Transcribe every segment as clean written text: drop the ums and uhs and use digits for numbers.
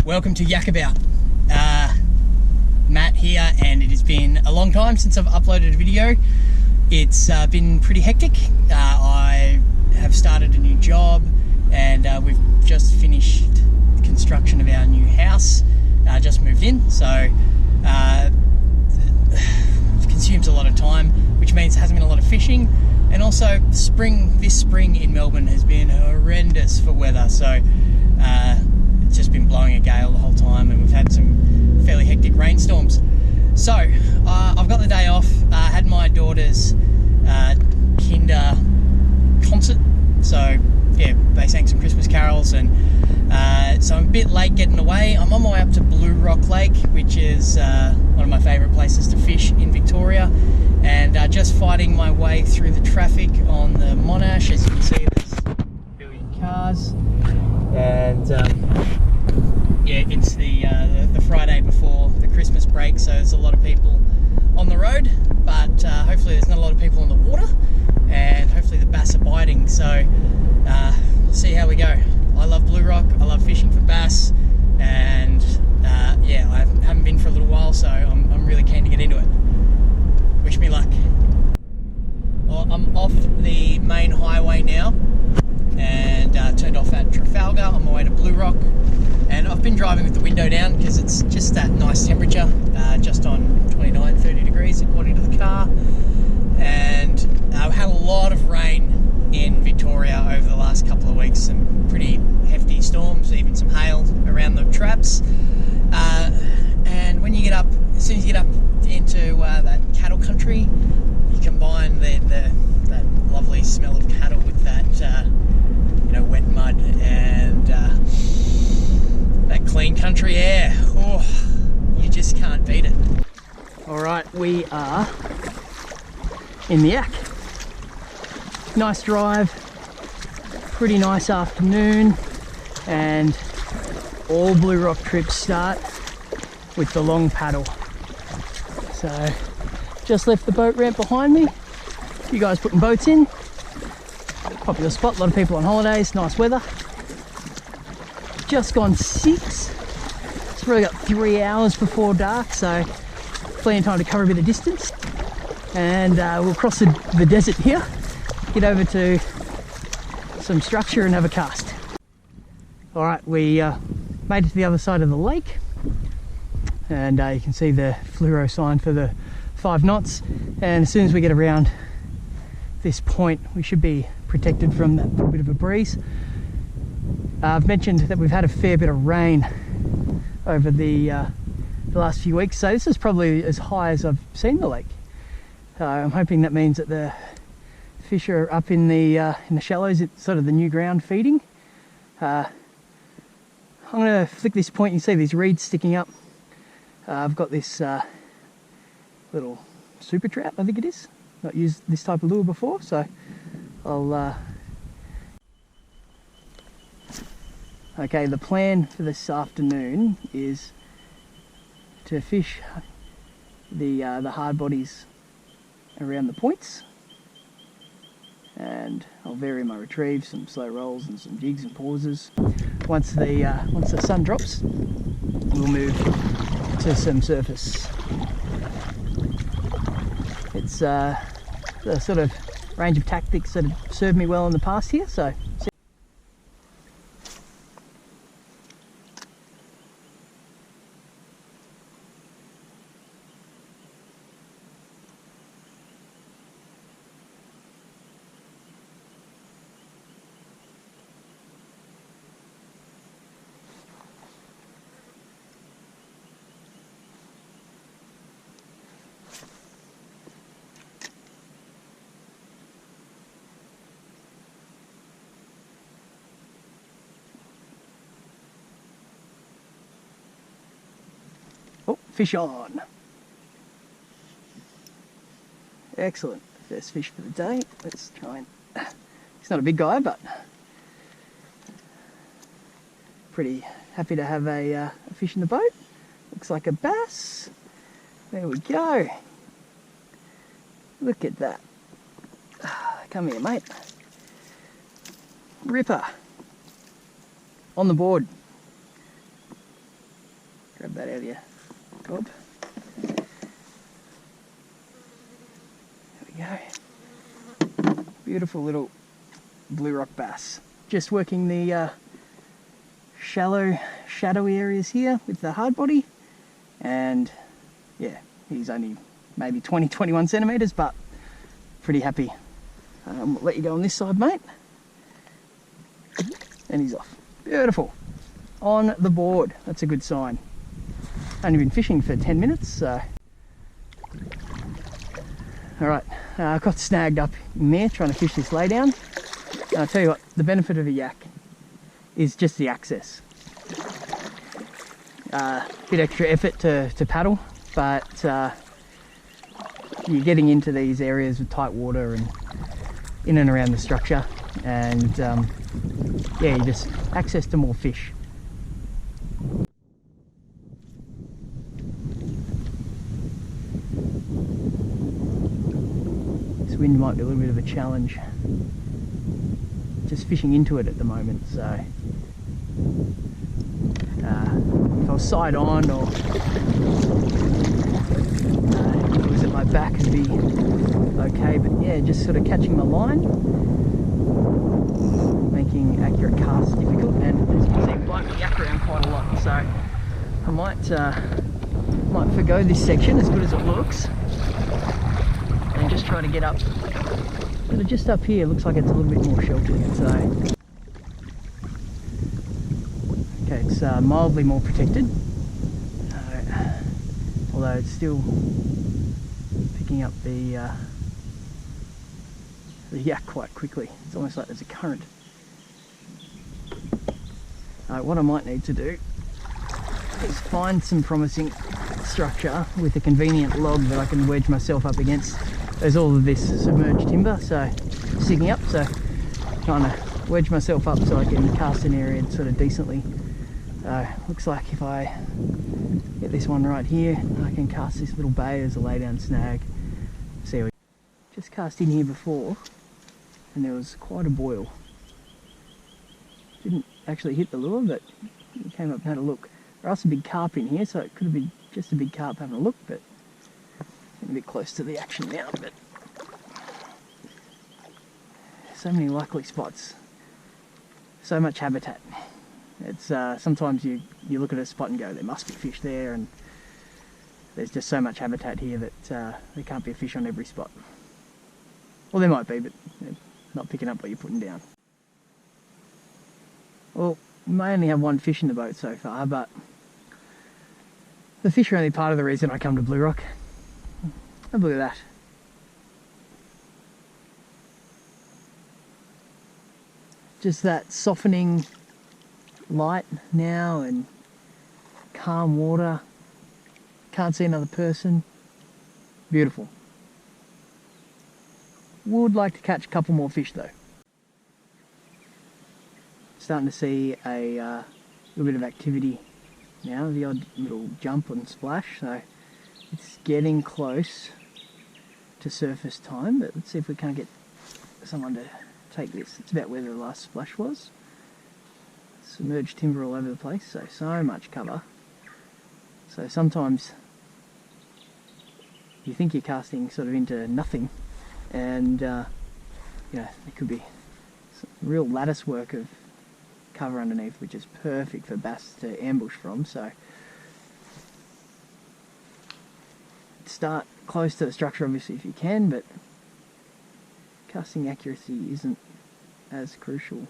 Welcome to Yakabout. Matt here, and it has been a long time since I've uploaded a video. It's been pretty hectic. I have started a new job, and we've just finished construction of our new house. Just moved in, so it consumes a lot of time, which means there hasn't been a lot of fishing. And also, this spring in Melbourne has been horrendous for weather, so it's just been blowing a gale the whole time, and we've had some fairly hectic rainstorms. So I've got the day off. Had my daughter's kinder concert, so yeah, they sang some Christmas carols, and so I'm a bit late getting away. I'm on my way up to Blue Rock Lake, which is one of my favourite places to fish in Victoria, and just fighting my way through the traffic on the Monash. As you can see, there's a billion cars, and yeah, it's the Friday before the Christmas break, so there's a lot of people on the road, but hopefully there's not a lot of people on the water, and hopefully the bass are biting, so see how we go. I love Blue Rock, I love fishing for bass, and yeah, I haven't been for a little while, so I'm really keen to get into it. Wish me luck. Well, I'm off the main highway now, and turned off at Trafalgar on my way to Blue Rock, and I've been driving with the window down because it's just that nice temperature, just on 29-30 degrees according to the car. And I've had a lot of rain in Victoria over the last couple of weeks, some pretty hefty storms, even some hail around the traps, and when you get up, as soon as you get up into that cattle country, you combine that lovely smell of cattle with that wet mud and that clean country air. Oh, you just can't beat it. Alright, we are in the Yak. Nice drive, pretty nice afternoon, and all Blue Rock trips start with the long paddle. So just left the boat ramp behind me. You guys putting boats in. Popular spot, a lot of people on holidays, nice weather. Just gone 6. It's probably got 3 hours before dark, so plenty of time to cover a bit of distance. And we'll cross the desert here, get over to some structure and have a cast. Alright, we made it to the other side of the lake, and you can see the fluoro sign for the 5 knots, and as soon as we get around this point we should be protected from that little bit of a breeze. I've mentioned that we've had a fair bit of rain over the last few weeks, so this is probably as high as I've seen the lake. I'm hoping that means that the fish are up in the shallows. It's sort of the new ground feeding. I'm going to flick this point. You can see these reeds sticking up. I've got this little super trout, I think it is. Not used this type of lure before, so I'll okay, the plan for this afternoon is to fish the hard bodies around the points, and I'll vary my retrieves, some slow rolls and some jigs and pauses. Once the sun drops, we'll move to some surface. It's the sort of range of tactics that have served me well in the past here, so oh, fish on. Excellent. First fish for the day. Let's try and... He's not a big guy, but pretty happy to have a fish in the boat. Looks like a bass. There we go. Look at that. Come here, mate. Ripper. On the board. Grab that out of your gob. There we go. Beautiful little blue rock bass. Just working the shallow, shadowy areas here with the hard body. And yeah, he's only maybe 20-21 centimetres, but pretty happy. We'll let you go on this side, mate. And he's off. Beautiful. On the board. That's a good sign. Only been fishing for 10 minutes, so. Alright, I got snagged up in there trying to fish this laydown. And I'll tell you what, the benefit of a yak is just the access. Bit extra effort to paddle, but you're getting into these areas with tight water and in and around the structure, and yeah, you just access to more fish. This wind might be a little bit of a challenge. Just fishing into it at the moment, so if I was side on or if it was at my back, it'd be okay, but yeah, just sort of catching my line, making accurate casts difficult, and as you can see, I'm blowing the yak around quite a lot, so I might forgo this section, as good as it looks, and just try to get up. But just up here, looks like it's a little bit more sheltered, so okay, it's mildly more protected, although it's still picking up the yak quite quickly. It's almost like there's a current. What I might need to do is find some promising structure with a convenient log that I can wedge myself up against. There's all of this submerged timber, so sticking up, so trying to wedge myself up so I can cast an area sort of decently. Looks like if I get this one right here, I can cast this little bay as a laydown snag. See how we just cast in here before, and there was quite a boil. Didn't actually hit the lure, but it came up and had a look. There are some big carp in here, so it could have been just a big carp having a look, but getting a bit close to the action now. But so many likely spots, so much habitat. It's sometimes you look at a spot and go, there must be fish there, and there's just so much habitat here that there can't be a fish on every spot. Well, there might be, but they're not picking up what you're putting down. Well, we may only have one fish in the boat so far, but the fish are only part of the reason I come to Blue Rock. Have a look at that. Just that softening light now and calm water. Can't see another person. Beautiful. Would like to catch a couple more fish though. Starting to see a little bit of activity now, the odd little jump and splash, so it's getting close to surface time, but let's see if we can't get someone to take this. It's about where the last splash was. Submerged timber all over the place, so much cover. So sometimes you think you're casting sort of into nothing, and you know, there could be some real lattice work of cover underneath, which is perfect for bass to ambush from. So start close to the structure obviously if you can, but casting accuracy isn't as crucial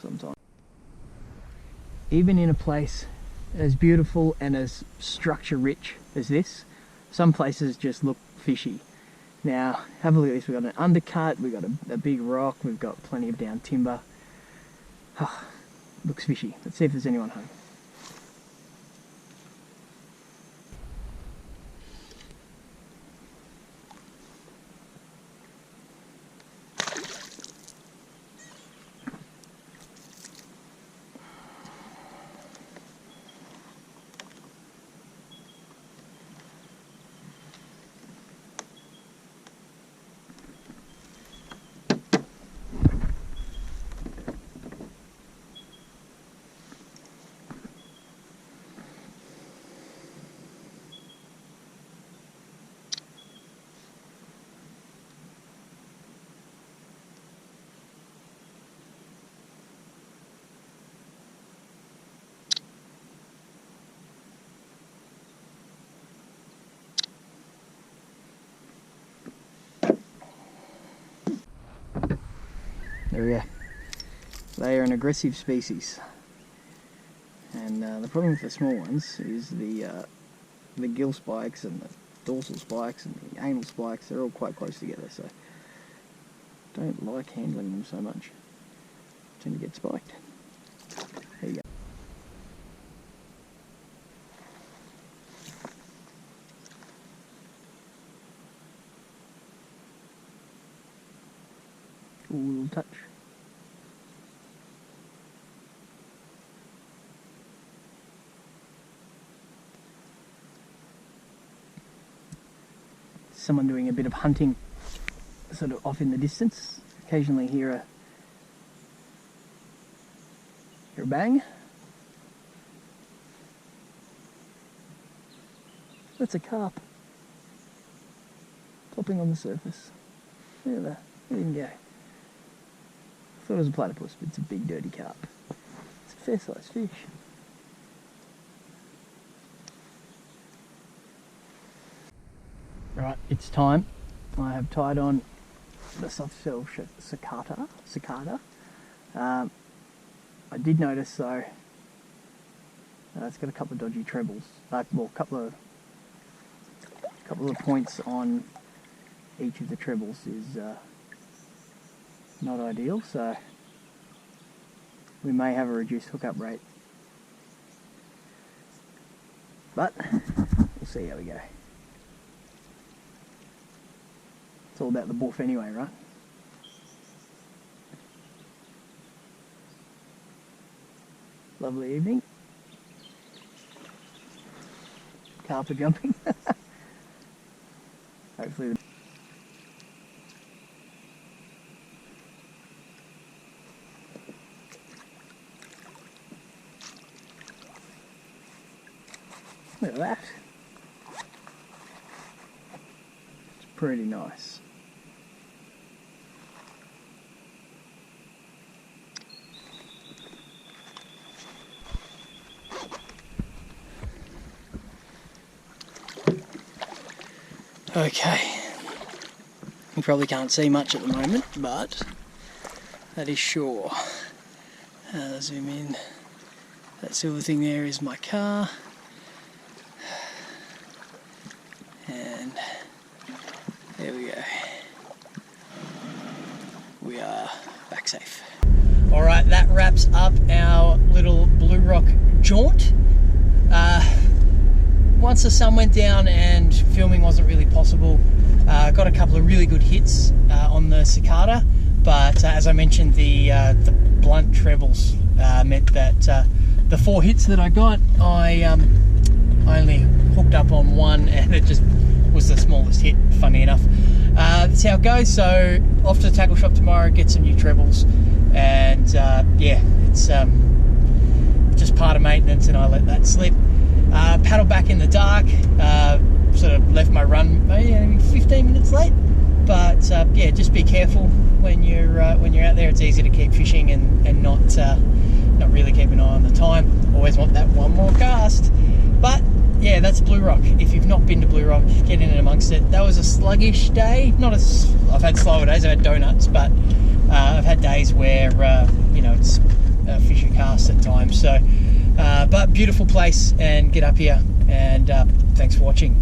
sometimes. Even in a place as beautiful and as structure rich as this, some places just look fishy. Now have a look at this. We've got an undercut, we've got a big rock, we've got plenty of down timber. Oh, looks fishy. Let's see if there's anyone home. There we go. They are an aggressive species, and the problem with the small ones is the gill spikes and the dorsal spikes and the anal spikes. They're all quite close together, so don't like handling them so much. Tend to get spiked. There you go. Ooh, a little touch. Someone doing a bit of hunting sort of off in the distance. Occasionally hear a bang. That's a carp plopping on the surface. There you go. Thought it was a platypus, but it's a big dirty carp. It's a fair sized fish. Right, it's time. I have tied on the soft-shell cicada. I did notice though, it's got a couple of dodgy trebles. Well, a couple of points on each of the trebles is not ideal, so we may have a reduced hookup rate. But we'll see how we go. It's all about the boof anyway, right? Lovely evening. Carp are jumping. Hopefully. Look at that. It's pretty nice. Okay, you probably can't see much at the moment, but that is shore. Zoom in. That silver thing there is my car, and there we go. We are back safe. Alright, that wraps up our little Blue Rock jaunt. Once the sun went down and filming wasn't really possible, got a couple of really good hits on the cicada, but as I mentioned, the blunt trebles meant that the 4 hits that I got, I only hooked up on one, and it just was the smallest hit, funny enough. That's how it goes. So off to the tackle shop tomorrow, get some new trebles, and yeah, it's just part of maintenance, and I let that slip. Paddle back in the dark, sort of left my run maybe 15 minutes late, but yeah, just be careful when you're out there. It's easy to keep fishing and not really keep an eye on the time. Always want that one more cast. But yeah, that's Blue Rock. If you've not been to Blue Rock, get in and amongst it. That was a sluggish day. I've had slower days, I've had donuts, but I've had days where you know, it's a fish and cast at times. So but beautiful place, and get up here, and thanks for watching.